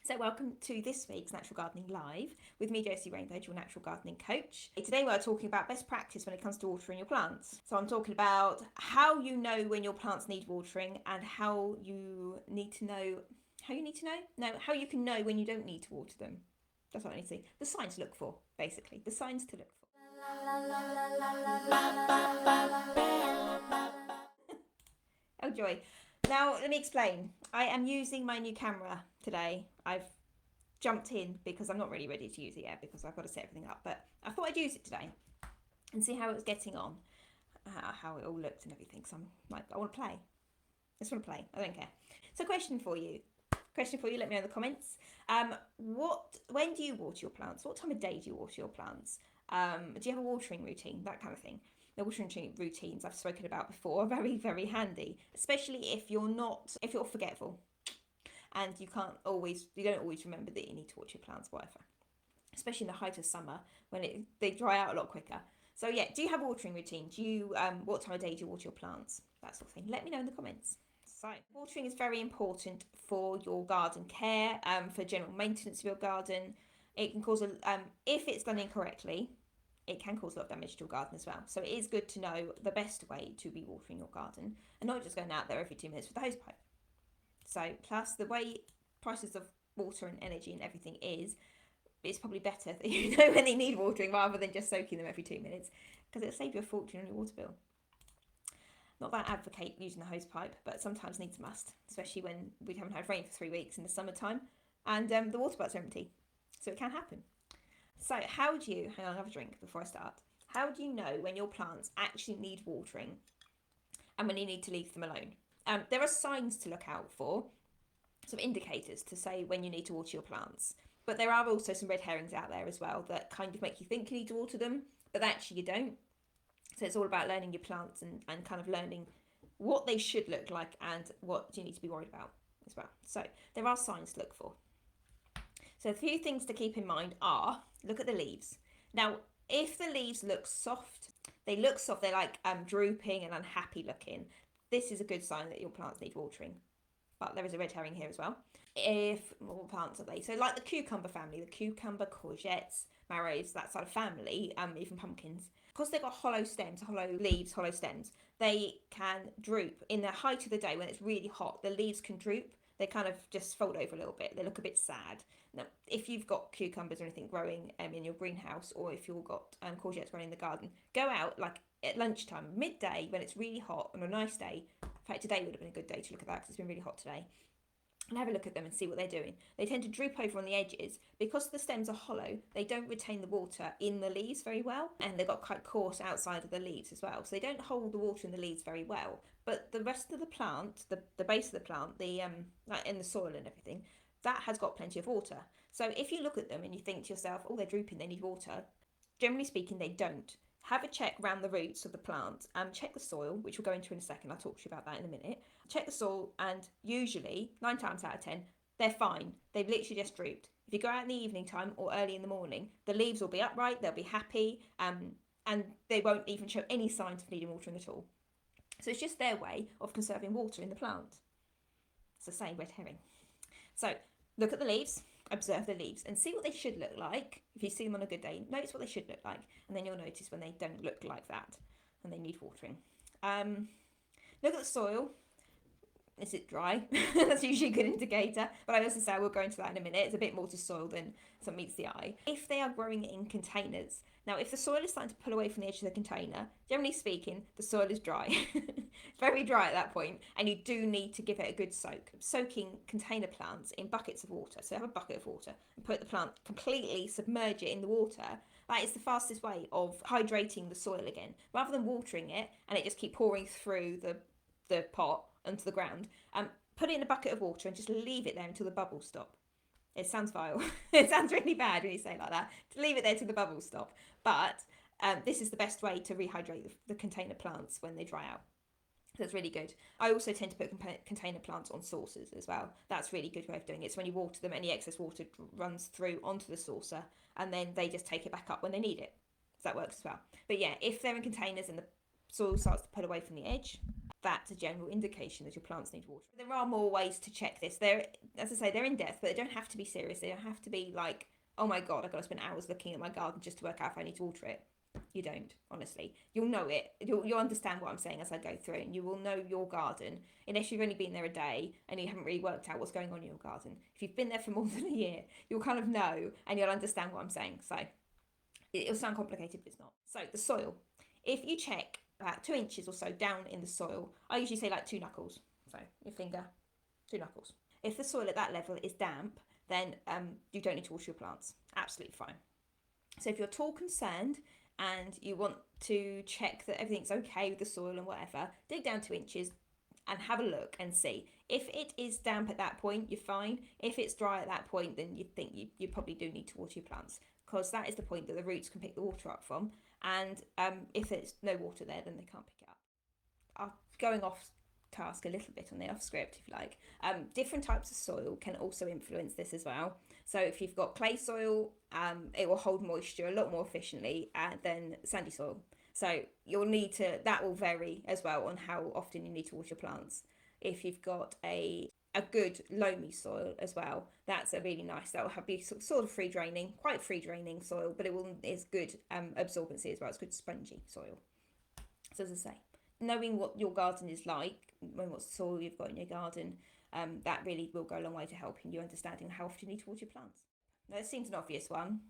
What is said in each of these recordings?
So welcome to this week's Natural Gardening Live with me, Josie Rainbow, your natural gardening coach. Today we're talking about best practice when it comes to watering your plants. So I'm talking about how you know when your plants need watering and how you can know when you don't need to water them. That's what I need to see. The signs to look for, basically. The signs to look for. Oh joy. Now let me explain. I am using my new camera today. I've jumped in because I'm not really ready to use it yet because I've got to set everything up, but I thought I'd use it today and see how it was getting on, how it all looked and everything. So I'm like, I want to play. I just want to play. I don't care. So question for you, let me know in the comments. When do you water your plants? What time of day do you water your plants? Do you have a watering routine? That kind of thing. The watering routines I've spoken about before are very, very handy, especially if you're forgetful and you don't always remember that you need to water your plants, whatever. Especially in the height of summer when they dry out a lot quicker. So yeah, do you have a watering routine? Do you what time of day do you water your plants? That sort of thing. Let me know in the comments. So watering is very important for your garden care, for general maintenance of your garden. It can cause if it's done incorrectly, it can cause a lot of damage to your garden as well. So it is good to know the best way to be watering your garden and not just going out there every 2 minutes with the hose pipe. So plus the way prices of water and energy and everything is, it's probably better that you know when they need watering rather than just soaking them every 2 minutes, because it'll save you a fortune on your water bill. Not that I advocate using the hose pipe, but sometimes needs must, especially when we haven't had rain for 3 weeks in the summertime and the water butts are empty. So it can happen. So hang on, I'll have a drink before I start. How do you know when your plants actually need watering and when you need to leave them alone? There are signs to look out for, some indicators to say when you need to water your plants. But there are also some red herrings out there as well that kind of make you think you need to water them, but actually you don't. So it's all about learning your plants and kind of learning what they should look like and what you need to be worried about as well. So there are signs to look for. So a few things to keep in mind are, look at the leaves. Now, if the leaves look soft, they're like drooping and unhappy looking, this is a good sign that your plants need watering. But there is a red herring here as well. What plants are they? So like the cucumber family, the cucumber, courgettes, marrows, that sort of family, even pumpkins. Because they've got hollow stems, hollow leaves, hollow stems, they can droop. In the height of the day when it's really hot, the leaves can droop. They kind of just fold over a little bit. They look a bit sad. Now, if you've got cucumbers or anything growing in your greenhouse, or if you've got courgettes growing in the garden, go out like at lunchtime, midday, when it's really hot on a nice day. In fact, today would have been a good day to look at that because it's been really hot today. And have a look at them and see what they're doing. They tend to droop over on the edges. Because the stems are hollow, they don't retain the water in the leaves very well, and they've got quite coarse outside of the leaves as well. So they don't hold the water in the leaves very well. But the rest of the plant, the base of the plant, like in the soil and everything, that has got plenty of water. So if you look at them and you think to yourself, oh, they're drooping, they need water, generally speaking, they don't. Have a check around the roots of the plant and check the soil, which we'll go into in a second. I'll talk to you about that in a minute. Check the soil, and usually 9 times out of 10 they're fine. They've literally just drooped. If you go out in the evening time or early in the morning, the leaves will be upright, they'll be happy, and they won't even show any signs of needing watering at all. So it's just their way of conserving water in the plant. It's the same red herring. So look at the leaves, observe the leaves and see what they should look like. If you see them on a good day, notice what they should look like, and then you'll notice when they don't look like that and they need watering. Look at the soil. Is it dry? That's usually a good indicator, but I also say we'll go into that in a minute. It's a bit more to soil than some meets the eye. If they are growing in containers, now if the soil is starting to pull away from the edge of the container, generally speaking the soil is dry. It's very dry at that point, and you do need to give it a good soak. Soaking container plants in buckets of water, so have a bucket of water and put the plant, completely submerge it in the water. That is the fastest way of hydrating the soil again, rather than watering it and it just keep pouring through the pot onto the ground. Put it in a bucket of water and just leave it there until the bubbles stop. It sounds vile. It sounds really bad when you say it like that. To leave it there till the bubbles stop. But this is the best way to rehydrate the container plants when they dry out. That's really good. I also tend to put container plants on saucers as well. That's a really good way of doing it. So when you water them, any excess water runs through onto the saucer, and then they just take it back up when they need it. So that works as well. But yeah, if they're in containers and the soil starts to pull away from the edge, that's a general indication that your plants need water. There are more ways to check this. They're, as I say, they're in depth, but they don't have to be serious. They don't have to be like, oh my God, I've got to spend hours looking at my garden just to work out if I need to water it. You don't, honestly. You'll know it. You'll understand what I'm saying as I go through, and you will know your garden, unless you've only been there a day and you haven't really worked out what's going on in your garden. If you've been there for more than a year, you'll kind of know and you'll understand what I'm saying. So it'll sound complicated, but it's not. So the soil. If you check about 2 inches or so down in the soil, I usually say like 2 knuckles. So your finger, 2 knuckles. If the soil at that level is damp, then you don't need to water your plants. Absolutely fine. So if you're at all concerned and you want to check that everything's okay with the soil and whatever, dig down 2 inches and have a look and see. If it is damp at that point, you're fine. If it's dry at that point, then you think you probably do need to water your plants, because that is the point that the roots can pick the water up from. And if there's no water there, then they can't pick it up. I'm going off task a little bit on the off script, if you like. Different types of soil can also influence this as well. So if you've got clay soil, it will hold moisture a lot more efficiently than sandy soil. So you'll need to, that will vary as well on how often you need to water your plants. If you've got a good loamy soil as well, that's a really nice, that will be sort of free draining, quite free draining soil, but it's good absorbency as well. It's good spongy soil. So as I say, knowing what your garden is like and what soil you've got in your garden, that really will go a long way to helping you understanding how often you need to water your plants. Now, this seems an obvious one.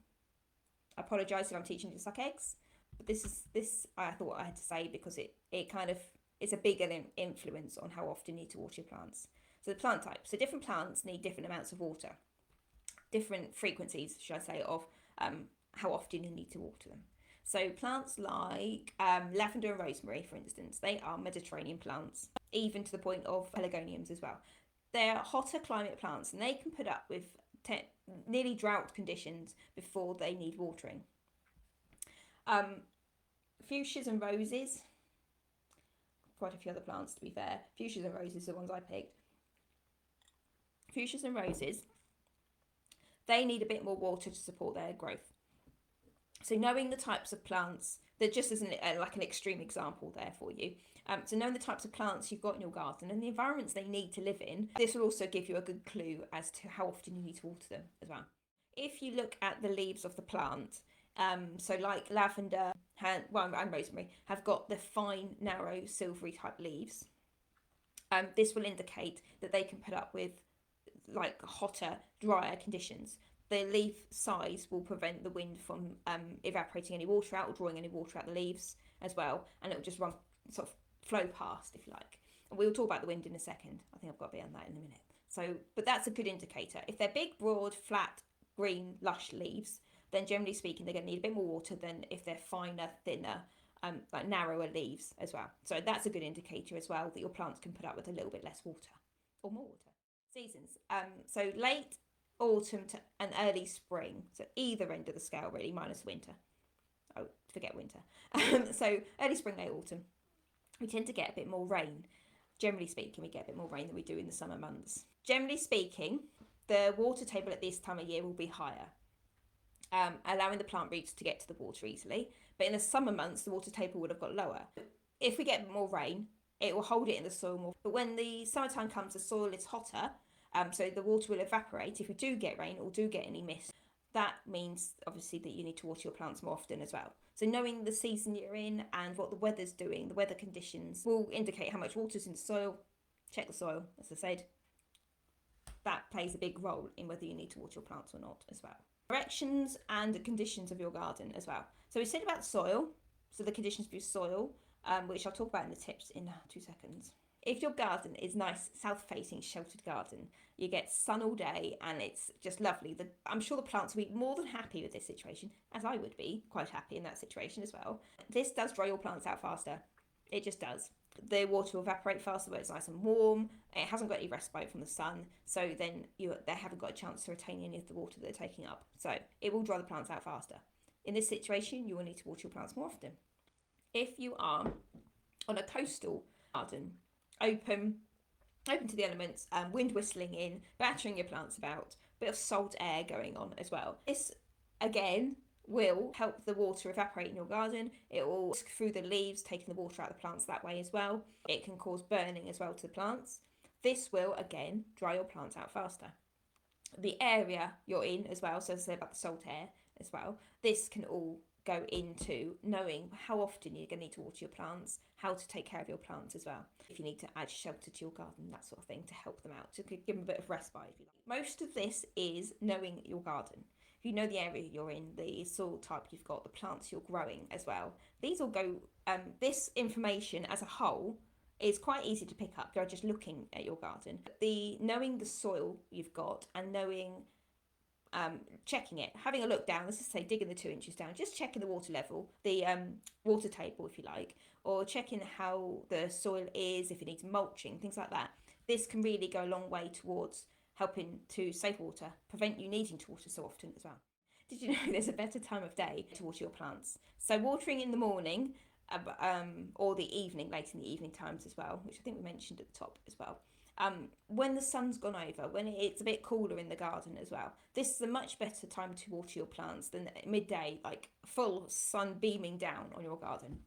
I apologise if I'm teaching you to suck eggs, but this I thought I had to say because it kind of is a bigger influence on how often you need to water your plants. So the plant type. So different plants need different amounts of water, different frequencies, should I say, of how often you need to water them. So plants like lavender and rosemary, for instance, they are Mediterranean plants, even to the point of pelargoniums as well. They're hotter climate plants, and they can put up with nearly drought conditions before they need watering. Fuchsias and roses, quite a few other plants to be fair. Fuchsias and roses are the ones I picked. Fuchsias and roses, they need a bit more water to support their growth. So knowing the types of plants, that just as like an extreme example there for you. So knowing the types of plants you've got in your garden and the environments they need to live in, this will also give you a good clue as to how often you need to water them as well. If you look at the leaves of the plant, so like lavender and rosemary have got the fine, narrow, silvery type leaves. This will indicate that they can put up with like hotter, drier conditions. The leaf size will prevent the wind from evaporating any water out or drawing any water out the leaves as well, and it will just sort of flow past, if you like. And we'll talk about the wind in a second. I think I've got a bit on that in a minute. So, but that's a good indicator. If they're big, broad, flat, green, lush leaves, then generally speaking, they're going to need a bit more water than if they're finer, thinner, like narrower leaves as well. So that's a good indicator as well that your plants can put up with a little bit less water or more water. Seasons. So late autumn to an early spring, so either end of the scale really, minus winter. Oh, forget winter. So early spring, late autumn, we tend to get a bit more rain. Generally speaking, we get a bit more rain than we do in the summer months. Generally speaking, the water table at this time of year will be higher, allowing the plant roots to get to the water easily. But in the summer months, the water table would have got lower. If we get more rain, it will hold it in the soil more. But when the summertime comes, the soil is hotter, so the water will evaporate. If we do get rain or do get any mist, that means obviously that you need to water your plants more often as well. So knowing the season you're in and what the weather's doing, the weather conditions will indicate how much water's in the soil. Check the soil, as I said. That plays a big role in whether you need to water your plants or not as well. Directions and the conditions of your garden as well. So we said about soil, so the conditions of your soil, which I'll talk about in the tips in 2 seconds. If your garden is nice, south-facing, sheltered garden, you get sun all day and it's just lovely. I'm sure the plants will be more than happy with this situation, as I would be quite happy in that situation as well. This does dry your plants out faster. It just does. The water will evaporate faster where it's nice and warm. It hasn't got any respite from the sun, so then they haven't got a chance to retain any of the water they're taking up. So it will dry the plants out faster. In this situation, you will need to water your plants more often. If you are on a coastal garden, open to the elements, wind whistling in, battering your plants about, bit of salt air going on as well. This, again, will help the water evaporate in your garden. It will through the leaves, taking the water out of the plants that way as well. It can cause burning as well to the plants. This will again dry your plants out faster. The area you're in as well, so as I say about the salt air as well, this can all go into knowing how often you're going to need to water your plants, how to take care of your plants as well, if you need to add shelter to your garden, that sort of thing, to help them out, to give them a bit of respite if you like. Most of this is knowing your garden. If you know the area you're in, the soil type you've got, the plants you're growing as well, these all go, this information as a whole is quite easy to pick up. You're just looking at your garden. Knowing the soil you've got and knowing, checking it, having a look down, let's just say digging the 2 inches down, just checking the water level, the water table if you like, or checking how the soil is, if it needs mulching, things like that. This can really go a long way towards helping to save water, prevent you needing to water so often as well. Did you know there's a better time of day to water your plants? So watering in the morning, or the evening, late in the evening times as well, which I think we mentioned at the top as well. When the sun's gone over, when it's a bit cooler in the garden as well, this is a much better time to water your plants than midday, like full sun beaming down on your garden.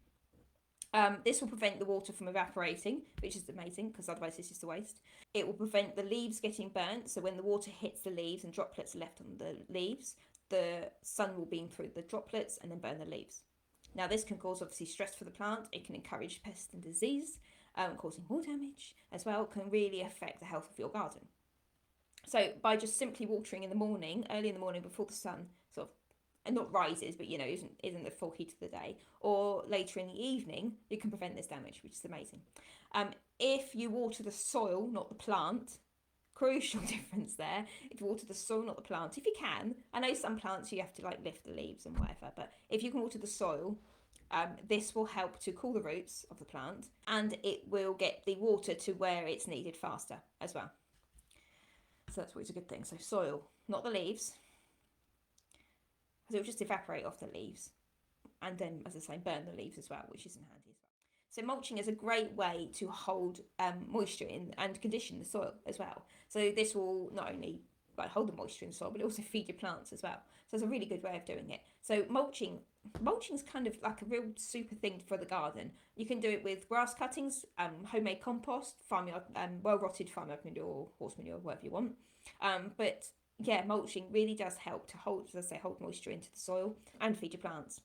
This will prevent the water from evaporating, which is amazing because otherwise it's just a waste. It will prevent the leaves getting burnt, so when the water hits the leaves and droplets are left on the leaves, the sun will beam through the droplets and then burn the leaves. Now this can cause obviously stress for the plant. It can encourage pest and disease, causing more damage as well, can really affect the health of your garden. So by just simply watering in the morning, early in the morning before the sun sort of, and not rises, but isn't the full heat of the day, or later in the evening, you can prevent this damage, which is amazing. If you water the soil, not the plant, crucial difference there. If you water the soil, not the plant, if you can. I know some plants you have to like lift the leaves and whatever, but if you can water the soil, this will help to cool the roots of the plant, and it will get the water to where it's needed faster as well. So that's always a good thing. So soil, not the leaves, because it will just evaporate off the leaves, and then, as I say, burn the leaves as well, which isn't handy as well. So mulching is a great way to hold moisture in and condition the soil as well. So this will not only like hold the moisture in the soil, but also feed your plants as well. So it's a really good way of doing it. So mulching is kind of like a real super thing for the garden. You can do it with grass cuttings, homemade compost, farmyard, well-rotted farmyard manure, or horse manure, whatever you want. But yeah, mulching really does help to hold, as I say, hold moisture into the soil and feed your plants.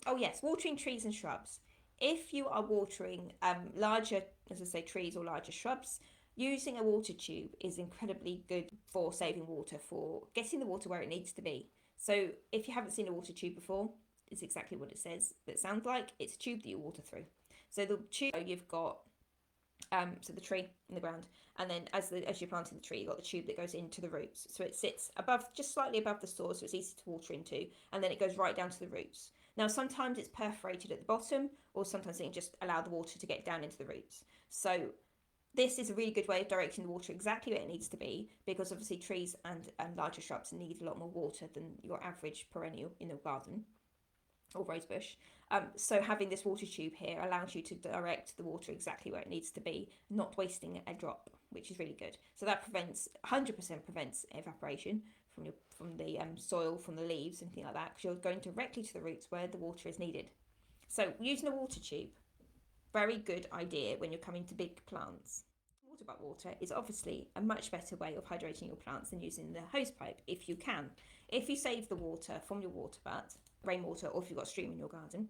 Oh yes, watering trees and shrubs. If you are watering larger, as I say, trees or larger shrubs, using a water tube is incredibly good for saving water, for getting the water where it needs to be. So if you haven't seen a water tube before, it's exactly what it says. It sounds like it's a tube that you water through. So the tube, you've got so the tree in the ground, and then as you're planting the tree, you've got the tube that goes into the roots. So it sits above, just slightly above the soil, so it's easy to water into, and then it goes right down to the roots. Now sometimes it's perforated at the bottom, or sometimes it can just allow the water to get down into the roots. So this is a really good way of directing the water exactly where it needs to be, because obviously trees and larger shrubs need a lot more water than your average perennial in the garden or rosebush. So having this water tube here allows you to direct the water exactly where it needs to be, not wasting a drop, which is really good. So that 100% prevents evaporation from the soil, from the leaves, anything like that, because you're going directly to the roots where the water is needed. So using a water tube, very good idea when you're coming to big plants. Water butt water is obviously a much better way of hydrating your plants than using the hose pipe, if you can. If you save the water from your water butt, rainwater, or if you've got a stream in your garden,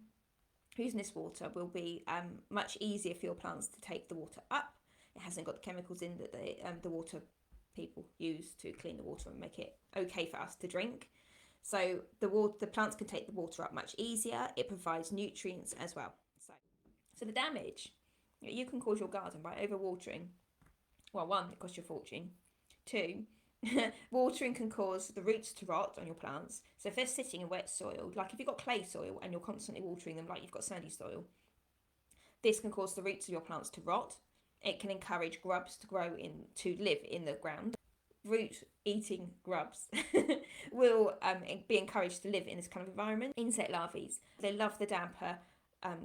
using this water will be much easier for your plants to take the water up. It hasn't got the chemicals in that the water people use to clean the water and make it okay for us to drink. So the plants can take the water up much easier. It provides nutrients as well. So the damage you can cause your garden by overwatering. Well, one, it costs you a fortune. Two, watering can cause the roots to rot on your plants. So if they're sitting in wet soil, like if you've got clay soil and you're constantly watering them like you've got sandy soil, this can cause the roots of your plants to rot. It can encourage grubs to live in the ground. Root-eating grubs will be encouraged to live in this kind of environment. Insect larvae, they love the damper,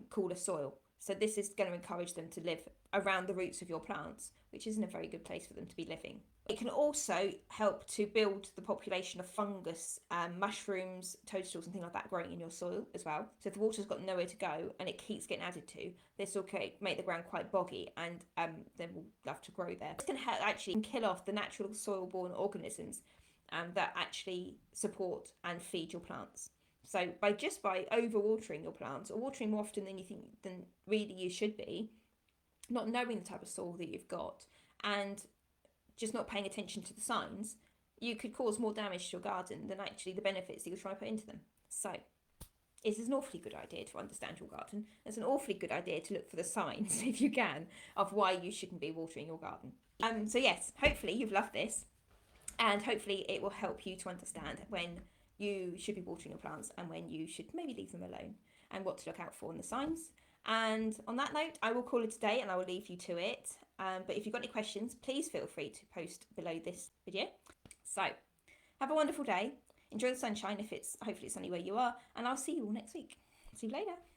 cooler soil. So this is going to encourage them to live around the roots of your plants, which isn't a very good place for them to be living. It can also help to build the population of fungus, mushrooms, toadstools, and things like that growing in your soil as well. So if the water's got nowhere to go and it keeps getting added to, this will make the ground quite boggy, and then we'll love to grow there. This can actually kill off the natural soil-borne organisms that actually support and feed your plants. So by overwatering your plants, or watering more often than really you should be, not knowing the type of soil that you've got, and just not paying attention to the signs, you could cause more damage to your garden than actually the benefits that you're trying to put into them. So it is an awfully good idea to understand your garden. It's an awfully good idea to look for the signs, if you can, of why you shouldn't be watering your garden. So yes, hopefully you've loved this, and hopefully it will help you to understand when you should be watering your plants and when you should maybe leave them alone, and what to look out for in the signs. And on that note, I will call it a day, and I will leave you to it. But if you've got any questions, please feel free to post below this video. So have a wonderful day. Enjoy the sunshine if it's hopefully sunny where you are, and I'll see you all next week. See you later.